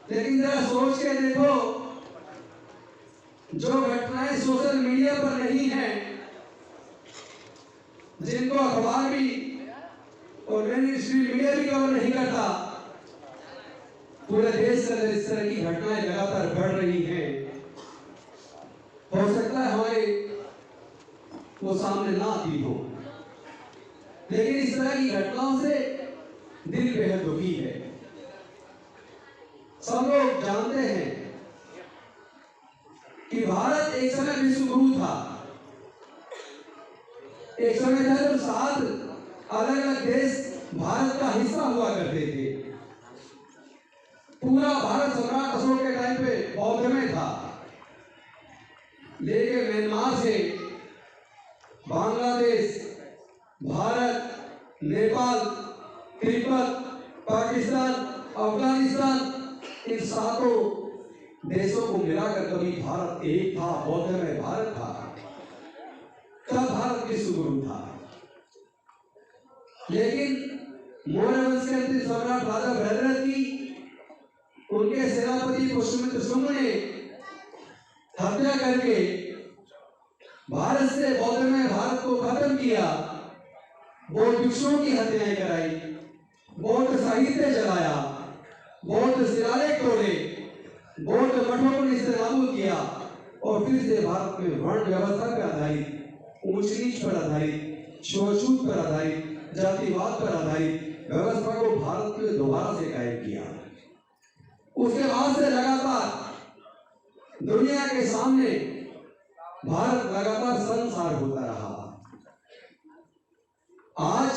लेकिन जरा सोच के देखो, जो घटनाएं सोशल मीडिया पर नहीं है, जिनको अखबार भी और मेन स्ट्रीम मीडिया भी कवर नहीं करता, पूरे देश के अंदर इस तरह की घटनाएं लगातार बढ़ रही हैं। हो सकता है हमारे वो सामने ना आती हो, लेकिन इस तरह की घटनाओं से दिल बेहद दुखी है। सब लोग जानते हैं कि भारत एक समय विश्व गुरु था। एक समय था जब 7 अलग अलग देश भारत का हिस्सा हुआ करते थे। पूरा भारत सम्राट अशोक के टाइम पे बौद्ध में था, लेकिन म्यांमार से बांग्लादेश, भारत, नेपाल, तिब्बत, पाकिस्तान, अफगानिस्तान, इन 7 देशों को मिलाकर कभी भारत एक था, बौद्ध में भारत था। तब भारत विश्व गुरु था। लेकिन मौर्य वंश के अंतिम सम्राट राजा भद्रथ की उनके सेनापति पुष्यमित्र शुंग ने हत्या करके भारत से बौद्ध में भारत को खत्म किया। बौद्ध भिक्षुओं की हत्याएं कराई, बौद्ध साहित्य जलाया, बौद्ध शिलालेख तोड़े, बौद्ध मठों को नेस्तनाबूद किया और फिर से भारत में वर्ण व्यवस्था पर आधारित, ऊंच नीच पर आधारित, छूत पर आधारित, जातिवाद पर आधारित व्यवस्था को भारत में दोबारा से कायम किया। उसके बाद से लगातार दुनिया के सामने भारत लगातार संसार होता रहा। आज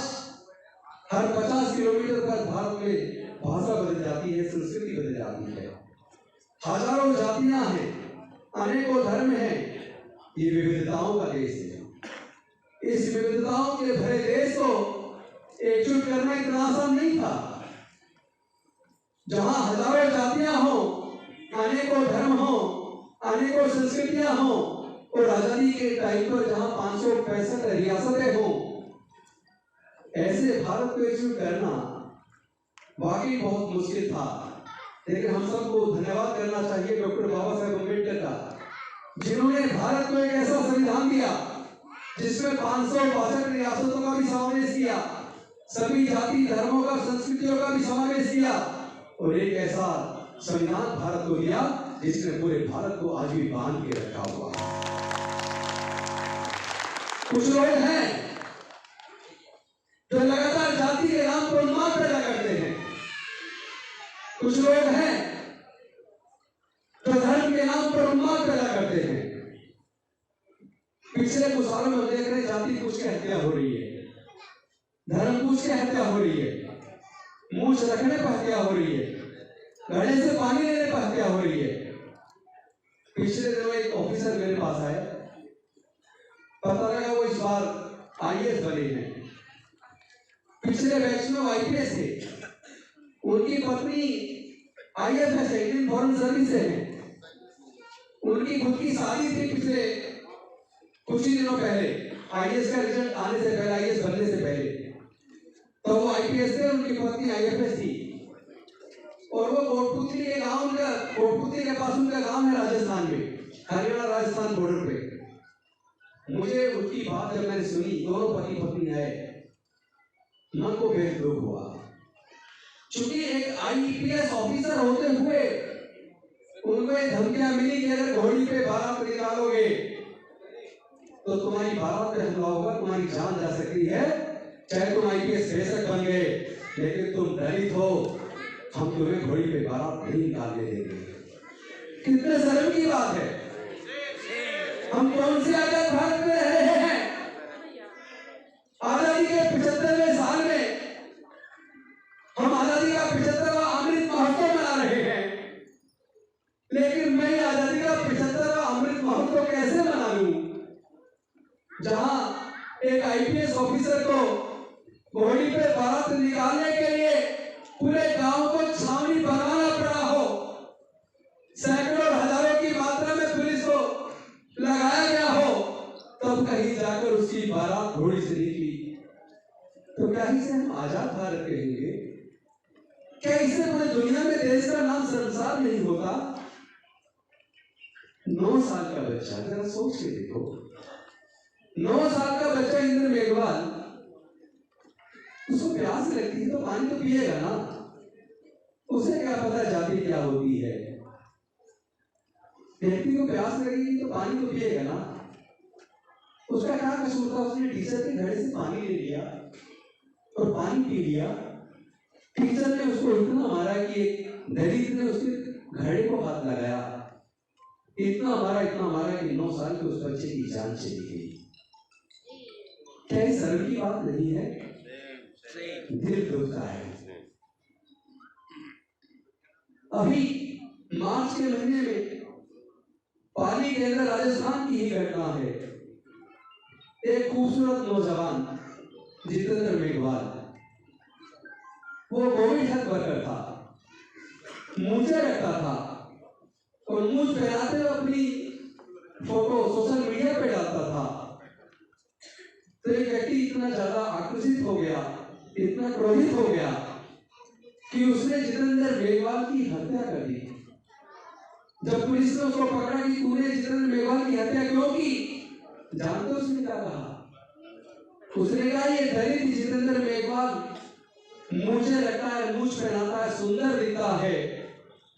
हर 50 किलोमीटर पर भारत में भाषा बदल जाती है, संस्कृति बदल जाती है। हजारों जातियां हैं, अनेकों धर्म हैं। ये विविधताओं का देश है। इस विविधताओं के भरे देश को एकजुट करना इतना आसान नहीं था। जहां हजारों जातियां हो, अनेकों धर्म हो, अनेकों संस्कृतियां हो और आजादी के टाइम पर जहां 565 रियासतें हो, ऐसे भारत को एकजुट करना वाकई बहुत मुश्किल था। लेकिन हम सबको धन्यवाद करना चाहिए डॉक्टर बाबा साहेब अम्बेडकर का, जिन्होंने भारत को एक ऐसा संविधान दिया जिसमें 562 रियासतों का भी समावेश किया, सभी जाति धर्मों का, संस्कृतियों का भी समावेश किया और एक ऐसा संविधान भारत को दिया जिसने पूरे भारत को आज भी बांध के रखा हुआ। कुछ लोग हैं जो लगातार जाति के नाम पर उन्माद पैदा करते हैं। कुछ लोग हैं जो धर्म के नाम पर उन्माद पैदा करते हैं। पिछले कुछ सालों में देख रहे जाति पूछ के हत्या हो रही है, धर्म पूछ के हत्या हो रही है, मूछ रखने पर हत्या हो रही है, घड़े से पानी लेने पर हत्या हो रही है। पिछले दिनों एक ऑफिसर मेरे पास आए, पता लगा वो इस बार आईएएस बने हैं। पिछले बैच में आईपीएस थे, उनकी पत्नी आईएएस है, इंडियन फॉरेन सर्विस से है। उनकी खुद की शादी थी पिछले कुछ ही दिनों पहले, आईएएस का रिजल्ट आने से पहले, आईएएस बनने से पहले। तो वो आईपीएस थे, उनकी पत्नी आईएफएस थी और वो कोटपुतली के गांव, उनका कोटपुतली के पास उनका गांव है राजस्थान में, हरियाणा राजस्थान बॉर्डर पे। मुझे उनकी बात जब मैंने सुनी, दोनों पति पत्नी आए, मन को बेहद दुख हुआ। चूंकि एक आईपीएस ऑफिसर होते हुए उनको ये धमकियां मिली कि अगर घोड़ी पे बारात निकालोगे तो तुम्हारी बारात पे हमला होगा, तुम्हारी जान जा सकती है। चाहे तुम आईपीएस बेशक बन गए, लेकिन तुम दलित हो, हम तुम्हें घोड़ी पे बारात नहीं निकालने देंगे। कितने शर्म की बात है। हम कौन से आजाद भारत में रह रहे हैं? आजादी के 75वें साल में हम आजादी का 75वां अमृत महोत्सव मना रहे हैं, लेकिन मैं आजादी का 75वां अमृत महोत्सव कैसे मना लूं जहां एक आईपीएस ऑफिसर को घोड़ी पे बारात निकालने के लिए पूरे गांव को छावनी बनाना पड़ा हो, सैकड़ों हजारों की मात्रा में पुलिस को लगाया गया हो, तब कहीं जाकर उसकी बारात घोड़ी से निकली, तो क्या इसे हम आजाद भारत कहेंगे? क्या इससे पूरे दुनिया में देश का नाम शर्मसार नहीं होता। 9 साल का बच्चा, जरा सोच के देखो, 9 साल का बच्चा इंद्र मेघवाल, उसको प्यास लगती है तो पानी तो पिएगा ना। उसे क्या पता जाति क्या होती है। व्यक्ति को प्यास लगेगी तो पानी तो पिएगा ना। उसका क्या कसूर था? उसने टीचर के घड़े से पानी ले लिया और पानी पी लिया। टीचर ने उसको इतना मारा कि दलित ने उसके घड़े को हाथ लगाया, इतना मारा कि 9 साल के उस बच्चे की जान चली गई। क्या ये शर्म की बात नहीं है? दिल दुखता है। अभी मार्च के महीने में पाली के अंदर राजस्थान की ही घटना है। एक खूबसूरत नौजवान जितेंद्र मेघवाल, वो कोविड हेल्थ वर्कर था, मूंछें रखता था और मूंछ पहनाते हुए अपनी फोटो सोशल मीडिया पे डालता था। तो एक व्यक्ति इतना ज्यादा आकर्षित हो गया, इतना क्रोधित हो गया कि उसने जितेंद्र मेघवाल की हत्या कर दी। जब पुलिस ने उसको पकड़ा कि तूने जितेंद्र मेघवाल की हत्या क्यों की, जानते हो उसने क्या कहा? उसने कहा ये दलित जितेंद्र मेघवाल मूंछें रखता है, मूंछ पहनाता है, सुंदर दिखता है,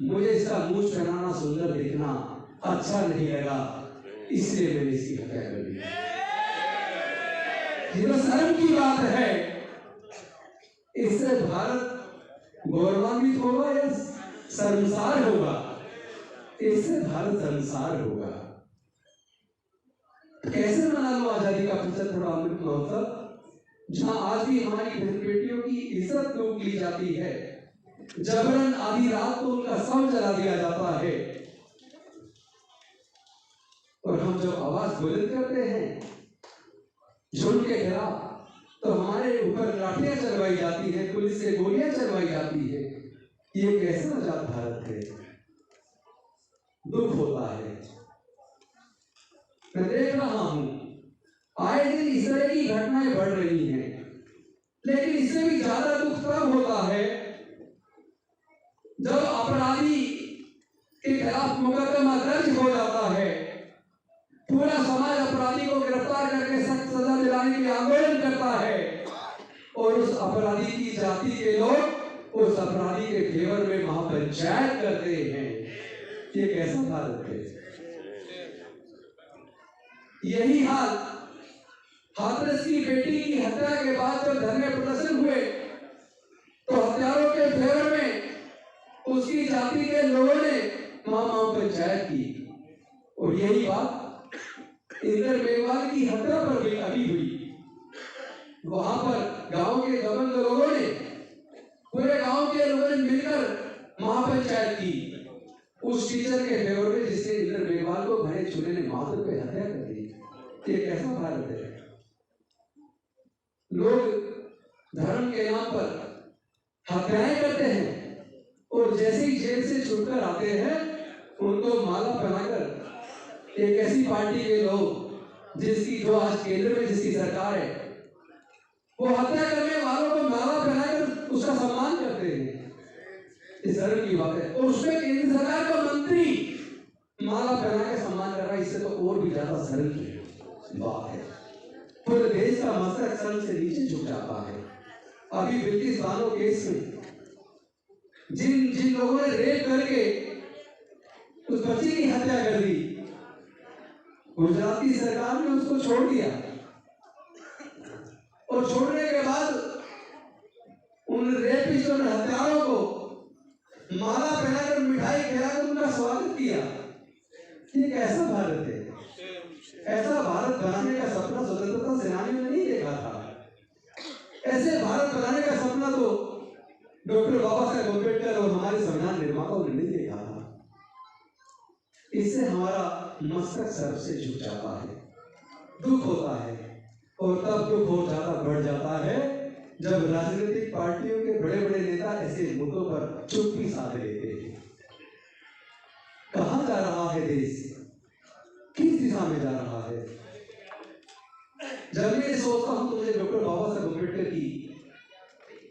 मुझे इसका मूंछ पहनाना, सुंदर दिखना अच्छा नहीं लगा, इसलिए मैंने इसकी हत्या कर दी। ये तो शर्म की बात है। इससे भारत गौरवान्वित होगा या शर्मसार होगा? इससे भारत शर्मसार होगा। कैसे मना लो आजादी का 75वां अमृत महोत्सव, जहां आज भी हमारी बहन बेटियों की इज्जत लूट ली जाती है, जबरन आधी रात को उनका शव जला दिया जाता है, और हम जब आवाज बुलंद करते हैं जुल्म के खिलाफ तो हमारे ऊपर लाठियां चलवाई जाती है, पुलिस से गोलियां चलवाई जाती है। ये कैसा आजाद भारत है? दुख होता है। मैं देख रहा हूं आए दिन इस तरह की घटनाएं बढ़ रही हैं, लेकिन इससे भी ज्यादा दुख तब होता है जब अपराधी के खिलाफ मुकदमा दर्ज हो जाता है, पूरा समाज अपराधी को गिरफ्तार करके सख्त सजा दिलाने के लिए आंदोलन करता है, और उस अपराधी की जाति के लोग उस अपराधी के फेवर में महापंचायत करते हैं। ये कैसा भारत है? यही हाल हाथरस की बेटी की हत्या के बाद जब धरने प्रदर्शन हुए तो हत्यारों के फेवर में उसकी जाति के लोगों ने महापंचायत की, और यही बात इंद्र मेघवाल की हत्या पर भी अभी हुई। वहां पर गांव के दबंग लोगों ने, पूरे गांव के लोगों ने मिलकर महापंचायत की उस टीचर के फेवर में जिसने इंद्र मेघवाल को भरे चूल्हे ने माथे पे हत्या कर दी। ये कैसा भारत है? लोग धर्म के नाम पर हत्याएं करते हैं और जैसे ही जेल से छूटकर आते हैं उनको माला पहनाकर एक ऐसी पार्टी के लोग जिसकी जो आज केंद्र में जिसकी सरकार है, वो हत्या करने वालों को माला पहनाकर उसका सम्मान करते हैं। इस धर्म की बात है, और उसमें केंद्र सरकार का मंत्री माला पहना के सम्मान कर रहा है। इससे तो और भी ज्यादा शर्म की बात है। पूरे देश का मस्तक शर्म से नीचे झुक जाता है। अभी ब्रिटिश बानो केस में जिन जिन लोगों ने रेप करके उस बच्चे की हत्या कर दी, गुजराती सरकार ने उसको छोड़ दिया, और छोड़ने के बाद उन रेपिस्ट और हत्यारों को माला पहनाकर मिठाई खिलाकर उनका स्वागत किया। ये कैसा भारत है? ऐसा भारत बनाने का सपना स्वतंत्रता सेनानियों ने नहीं देखा था। ऐसे भारत बनाने का सपना तो डॉक्टर बाबा साहेब अम्बेडकर और हमारे संविधान निर्माताओं ने नहीं देखा था। इससे हमारा मस्तक सर से झुक जाता है, दुख होता है, और तब दुख और ज्यादा बढ़ जाता है जब राजनीतिक पार्टियों के बड़े बड़े नेता ऐसे मुद्दों पर चुप्पी साध लेते हैं। कहां जा रहा है देश? किस दिशा में जा रहा है? जब मैं सोचता हूं तो मुझे डॉक्टर बाबा साहेब अम्बेडकर की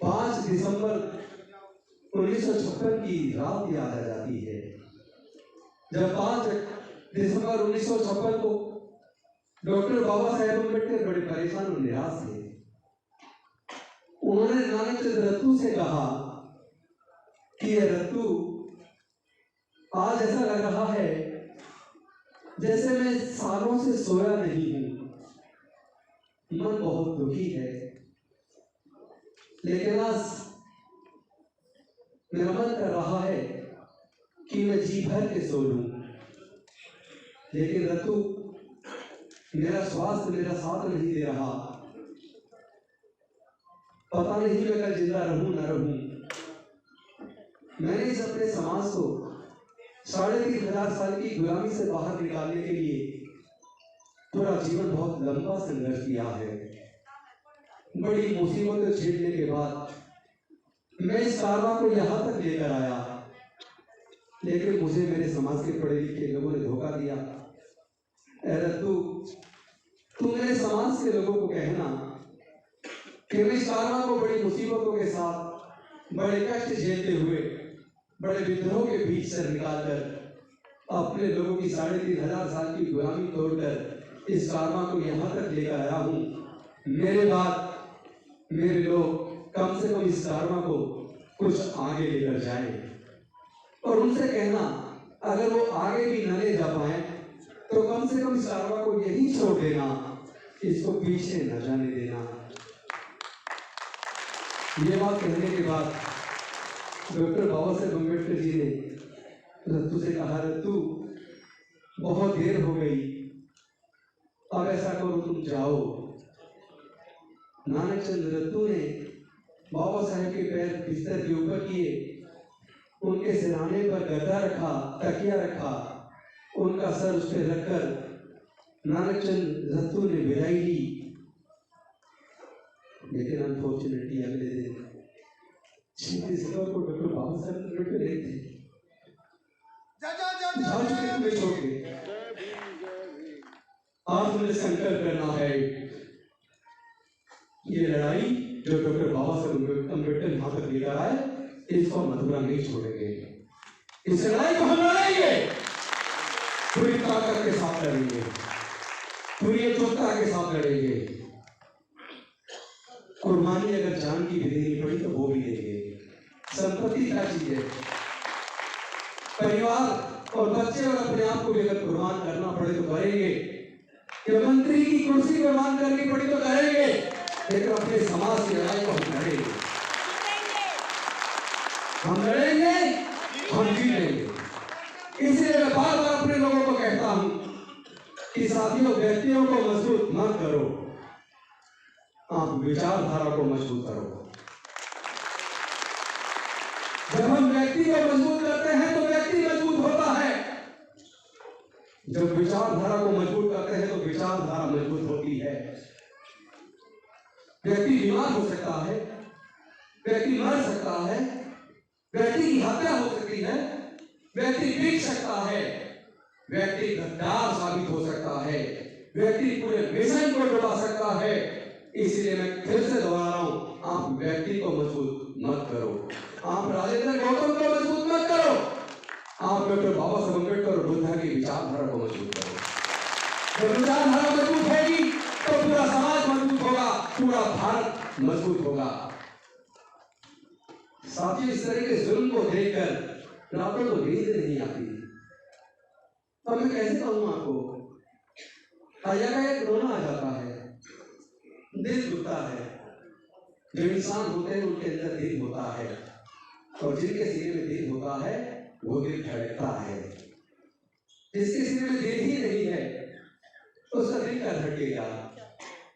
5 दिसंबर 1956 की रात याद आ जाती है जब 5 दिसंबर 1956 को डॉक्टर बाबा साहेब अम्बेडकर बड़े परेशान और निराश थे। उन्होंने नानक चंद्र रत्तू से कहा कि ये रत्तू, आज ऐसा लग रहा है जैसे मैं सालों से सोया नहीं हूं, मन बहुत दुखी है, लेकिन आज मेरा मन कर रहा है कि मैं जी भर के सो लूं, लेकिन रत्तू, मेरा स्वास्थ्य मेरा साथ नहीं दे रहा, पता नहीं मैं कल जिंदा रहूं न रहूं। मैंने इस अपने समाज को 3,500 साल की गुलामी से बाहर निकालने के लिए पूरा जीवन बहुत लंबा संघर्ष किया है। बड़ी मुसीबतें झेलने के बाद मैं इस कारवां को यहां तक लेकर आया, लेकिन मुझे मेरे समाज के पढ़े लिखे लोगों ने धोखा दिया। तू मेरे समाज के लोगों को कहना कि मैं इस कारवां को बड़ी मुसीबतों के साथ, बड़े कष्ट झेलते हुए, बड़े विद्रोह के बीच से निकालकर अपने लोगों की 3,500 साल की गुलामी तोड़कर इस कारवां को यहां तक लेकर आया हूं। मेरे बाद मेरे लोग कम से कम इस कारवां को कुछ आगे लेकर जाएं और उनसे कहना, अगर वो आगे भी न ले जा पाए तो कम से कम इस कारवां को यही छोड़ देना, इसको पीछे न जाने देना। ये बात कहने के बाद डॉक्टर बाबा साहेब अम्बेडकर जी ने रत्तू से कहा, रत्तू, बहुत देर हो गई, अब ऐसा करो तुम जाओ। नानक चंद्र रत्तू ने बाबा साहेब के पैर बिस्तर के ऊपर किए, उनके सिरहाने पर गद्दा रखा, तकिया रखा, उनका सर उस पर रखकर नानक चंद्र रत्तू ने विदाई ली। लेकिन अनफॉर्चुनेटली अगले दिन 6 दिसंबर को डॉक्टर बाबा साहेब अम्बेडकर नहीं थे, छोड़ के। आज मुझे संकल्प करना है, ये लड़ाई जो डॉक्टर बाबा साहेब अम्बेडकर यहां तक लेकर आए, इसको मथुरा नहीं छोड़ेंगे। इस लड़ाई को हम लड़ेंगे, पूरी ताकत के साथ लड़ेंगे, पूरी एकजुटता के साथ लड़ेंगे। कुर्बानी अगर जान की भी देनी पड़ी तो वो भी देंगे। संपत्ति क्या चीज है? परिवार और बच्चे और अपने आप को लेकर कुर्बान करना पड़े तो करेंगे, कि मंत्री की कुर्सी कुर्बान करनी पड़ी तो करेंगे, लेकिन अपने समाज की लड़ाई को हम लड़ेंगे, हम जीत लेंगे। इसलिए मैं बार बार अपने लोगों को कहता हूं कि साथियों, व्यक्तियों को मजबूत मत करो, आप विचारधारा को मजबूत करो। जब हम व्यक्ति को मजबूत करते हैं तो व्यक्ति मजबूत होता है, जब विचारधारा को मजबूत करते हैं तो विचारधारा मजबूत होती है। व्यक्ति बीमार हो सकता है, व्यक्ति मर सकता है, व्यक्ति की हत्या हो सकती है, व्यक्ति बिक सकता है, व्यक्ति गद्दार साबित हो सकता है, व्यक्ति पूरे मिशन को डुबा सकता है। इसलिए मैं फिर से दोहरा रहा हूं, आप व्यक्ति को मजबूत मत करो, आप राजेंद्र गौतम को मजबूत मत करो, आप डॉक्टर बाबा साहेब अम्बेडकर और बुद्धा की विचारधारा को मजबूत करो। जब विचारधारा मजबूत होगी तो पूरा समाज मजबूत होगा, पूरा भारत मजबूत होगा। साथियों, इस तरह के जुल्म को देखकर रातों को नींद नहीं आती। अब मैं कैसे कहूं आपको, एक रोना आ जाता है, दिल दुखता है। जो इंसान होते हैं उनके अंदर दिल होता है, और जिनके सीने में दिल होता है वो दिल धड़कता है। जिसके सीने में दिल ही नहीं है उसका दिल क्या धड़केगा?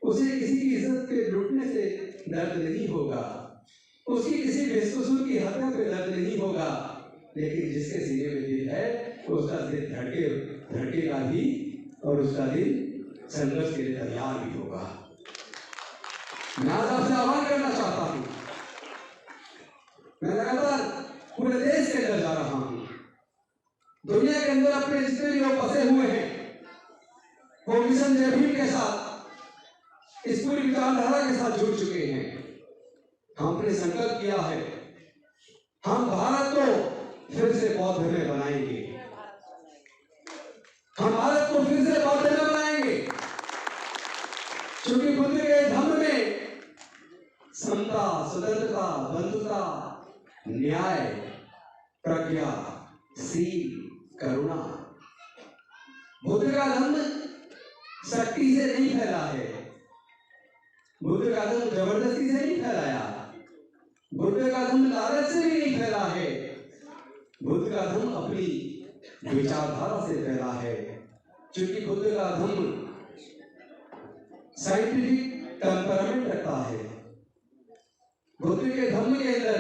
उसे किसी की इज्जत के लुटने से दर्द नहीं होगा, उसकी किसी बेकसूर की हत्या पे दर्द नहीं होगा, लेकिन जिसके सीने में दिल है उसका दिल धड़केगा भी, और उसका दिल संघर्ष के लिए तैयार भी होगा। मैं आज आपसे आह्वान करना चाहता हूं, मैं लगातार पूरे देश के अंदर जा रहा हूं, दुनिया के अंदर अपने जितने भी लोग फंसे हुए हैं वो मिशन जय भीम के साथ, इस पूरी विचारधारा के साथ जुड़ चुके हैं। हमने संकल्प किया है, हम भारत को फिर से बौद्ध में बनाएंगे, हम भारत को फिर से बौद्ध में बनाएंगे, क्योंकि बुद्ध के धम्म में समता, स्वतंत्रता, बंधुता, न्याय, प्रज्ञा, सील, करुणा। बुद्ध का धम्म शक्ति से नहीं फैला है, बुद्ध का धम्म जबरदस्ती से नहीं फैलाया, बुद्ध का धम्म लालच से भी नहीं फैला है, बुद्ध का धम्म अपनी विचारधारा से फैला है। क्योंकि बुद्ध का धम्म साइंटिफिक टेम्परामेंट रखता है। बुद्ध के धम्म के अंदर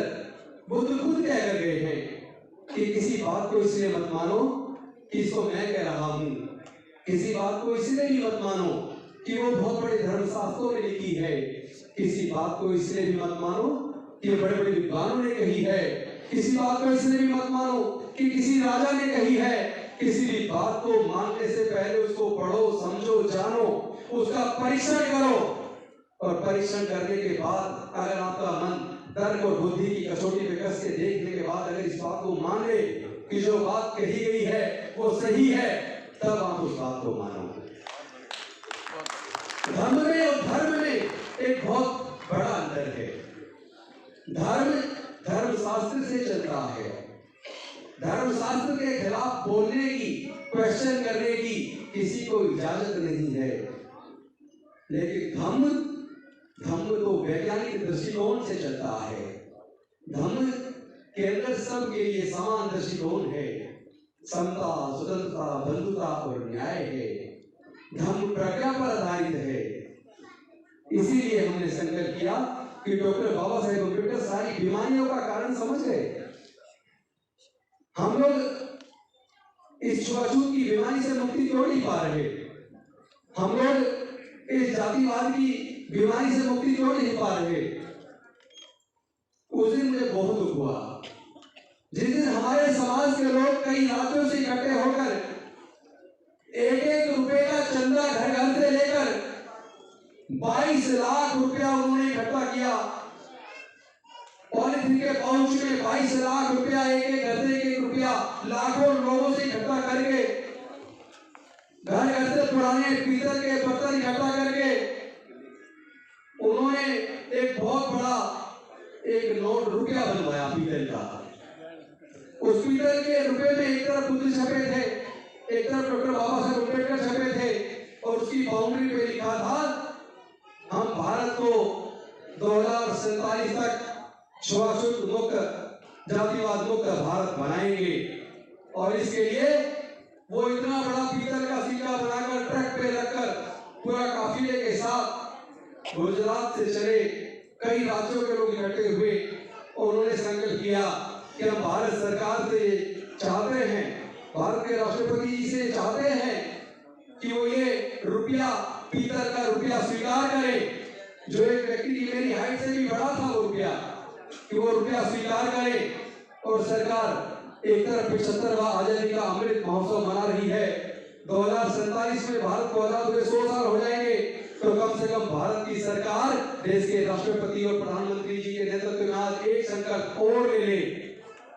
बुद्ध खुद कह कर गए हैं कि किसी बात को इसलिए मत मानो कि इसको मैं कह रहा हूं, किसी बात को इसलिए भी मत मानो कि वो बहुत बड़े धर्मशास्त्रों में लिखी है, किसी बात को इसलिए भी मत मानो कि बड़े बड़े विद्वानों ने कही है, किसी बात को इसलिए भी मत मानो कि किसी राजा ने कही है। किसी भी बात को मानने से पहले उसको पढ़ो, समझो, जानो, उसका परीक्षण करो, और परीक्षण करने के बाद अगर आपका मन तर्क और बुद्धि की कसौटी पे कस के देखने के बाद अगर इस बात को मान ले कि जो बात कही गई है वो सही है, तब आप उस बात को मानो। धर्म में और धर्म में एक बहुत बड़ा अंतर है। धर्म शास्त्र से चलता है, धर्म शास्त्र के खिलाफ बोलने की, क्वेश्चन करने की किसी को इजाजत नहीं है। लेकिन धम्म तो वैज्ञानिक दृष्टिकोण से चलता है। धम्म के अंदर सबके लिए समान दृष्टिकोण है, समता, स्वतंत्रता, बंधुता और न्याय है। धम्म प्रज्ञा पर आधारित है। इसीलिए हमने संकल्प किया कि डॉक्टर बाबा साहेब अम्बेडकर सारी बीमारियों का कारण समझ गए। हम लोग इस छुआछूत की बीमारी से मुक्ति क्यों नहीं पा रहे, हम लोग इस जातिवाद की बीमारी से मुक्ति क्यों नहीं पा रहे। उस दिन मुझे बहुत दुख हुआ जिस दिन हमारे समाज के लोग कई राज्यों से इकट्ठे होकर 1-1 रुपए का चंदा घर घर से लेकर 22 लाख रुपया उन्होंने इकट्ठा किया। पॉलिथिन के पाउच में 22 लाख रुपया, एक घर से 1 रुपया लाखों लोगों से इकट्ठा करके घर घर से पुराने पीतल के बर्तन इकट्ठा करके उन्होंने एक बहुत बड़ा एक नोट रुपया बनवाया पीतल का। उस पीतल के रुपए में एक तरफ बुद्ध छपे थे, एक तरफ डॉक्टर बाबा साहेब अम्बेडकर छपे थे, और उसकी बाउंड्री पे लिखा था हम भारत को 2047 तक छुआछूत मुक्त, जातिवाद मुक्त भारत बनाएंगे। और इसके लिए वो इतना बड़ा पीतल का सिक्का बनाकर ट्रक पे रखकर पूरा काफिले के साथ गुजरात से चले कई राज्यों के लोग इकट्ठे हुए और उन्होंने संकल्प किया कि हम भारत सरकार से चाहते हैं, भारत के राष्ट्रपति जी से चाहते हैं कि वो ये रुपया, पीतल का रुपया स्वीकार करें, जो एक व्यक्ति की मेरी हाइट से भी बड़ा था वो रुपया, कि वो रुपया स्वीकार करें। और सरकार एक तरफ 75वां आजादी का अमृत महोत्सव मना रही है, 2047 में भारत को आजाद हुए 100 साल हो जाएंगे, तो कम से कम भारत की सरकार देश के राष्ट्रपति और प्रधानमंत्री जी के नेतृत्व में आज एक संकल्प और ले ले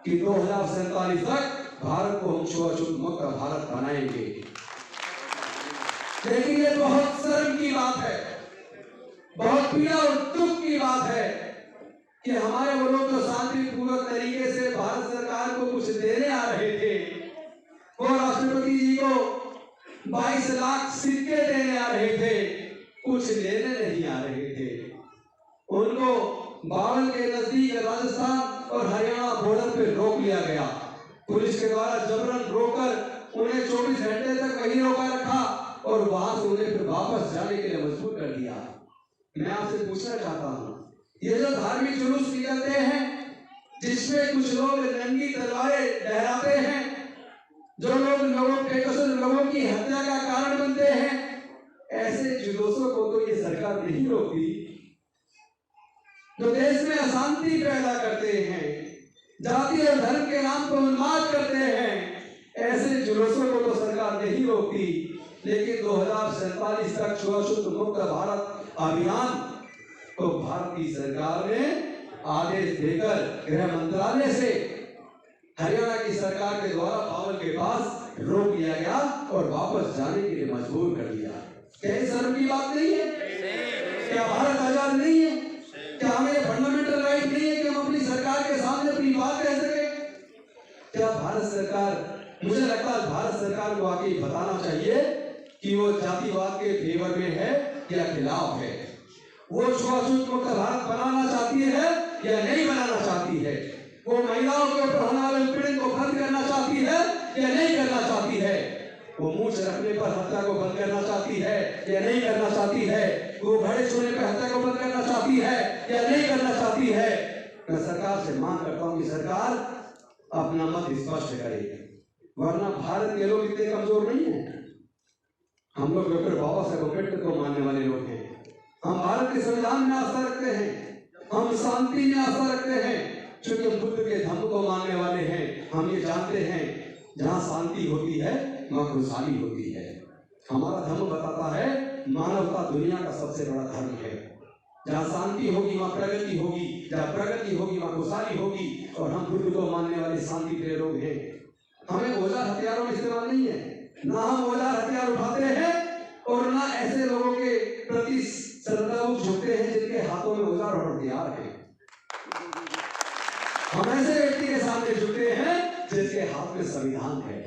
कि 2047 तक भारत को हम छुआछूत मुक्त भारत बनाएंगे। लेकिन ये बहुत शर्म की बात है, बहुत पीड़ा और दुख की बात है कि हमारे वो लोग जो शांतिपूर्वक तरीके से भारत सरकार को कुछ देने आ रहे थे, वो राष्ट्रपति जी को 22 लाख सिक्के देने आ रहे थे, कुछ लेने नहीं आ रहे थे। उनको बावल के नजदीक राजस्थान और हरियाणा बॉर्डर पे रोक लिया गया, पुलिस के द्वारा जबरन रोककर उन्हें 24 घंटे तक वहीं रोका रखा और वहां से उन्हें फिर वापस जाने के लिए मजबूर कर दिया। मैं आपसे पूछना चाहता हूं, ये जो धार्मिक जुलूस निकलते हैं जिसमें कुछ लोग नंगी तलवारें लहराते हैं, जो लोग लोगों बेकसूर लोगों की हत्या का कारण बनते हैं, ऐसे जुलूसों को तो ये सरकार नहीं रोकती। जो देश में अशांति पैदा करते हैं, जाति और धर्म के नाम पर उन्माद करते हैं, ऐसे जुलूसों को तो सरकार नहीं रोकती। लेकिन 2047 तक छुआछूत मुक्त भारत अभियान को भारत की सरकार ने आदेश देकर गृह मंत्रालय से हरियाणा की सरकार के द्वारा बावल के पास रोक लिया गया और वापस जाने के लिए मजबूर कर दिया। क्या ये शर्म की बात नहीं है? क्या भारत आजाद नहीं है? क्या हमें फंडामेंटल राइट नहीं है कि हम अपनी सरकार के सामने अपनी बात कह सके? क्या भारत सरकार, मुझे लगता है भारत सरकार को आके बताना चाहिए कि वो जातिवाद के फेवर में है या खिलाफ है, वो छुआछूत मुक्त भारत बनाना चाहती है या नहीं बनाना चाहती है, वो महिलाओं के ऊपर होने वाले उत्पीड़न को बंद करना चाहती है या नहीं करना चाहती है, वो मूंछ रखने पर हत्या को बंद करना चाहती है या नहीं करना चाहती है, वो घड़े छूने पर हत्या को बंद करना चाहती है या नहीं करना चाहती है। मैं सरकार से मांग करता हूं कि सरकार अपना मत स्पष्ट करे, वरना भारत के लोग इतने कमजोर नहीं है। हम लोग डॉक्टर बाबा साहेब अम्बेडकर को मानने वाले लोग हैं, हम भारत के संविधान में आस्था रखते हैं, हम शांति में आस्था रखते हैं, क्योंकि हम बुद्ध के धर्म को मानने वाले हैं। हम ये जानते हैं जहाँ शांति होती है वहाँ खुशहाली होती है। हमारा धर्म बताता है मानवता दुनिया का सबसे बड़ा धर्म है। जहाँ शांति होगी वहाँ प्रगति होगी, जहाँ प्रगति होगी वहाँ खुशहाली होगी। और हम बुद्ध को मानने वाले शांति प्रिय लोग हैं। हमें औजार हथियारों में इस्तेमाल नहीं है, ना हम औजार हथियार उठाते हैं और ना ऐसे लोगों के प्रति श्रद्धापूर्वक झुकते हैं जिनके हाथों में औजार और हथियार है। हम ऐसे व्यक्ति के सामने झुकते हैं जिसके हाथ में संविधान है,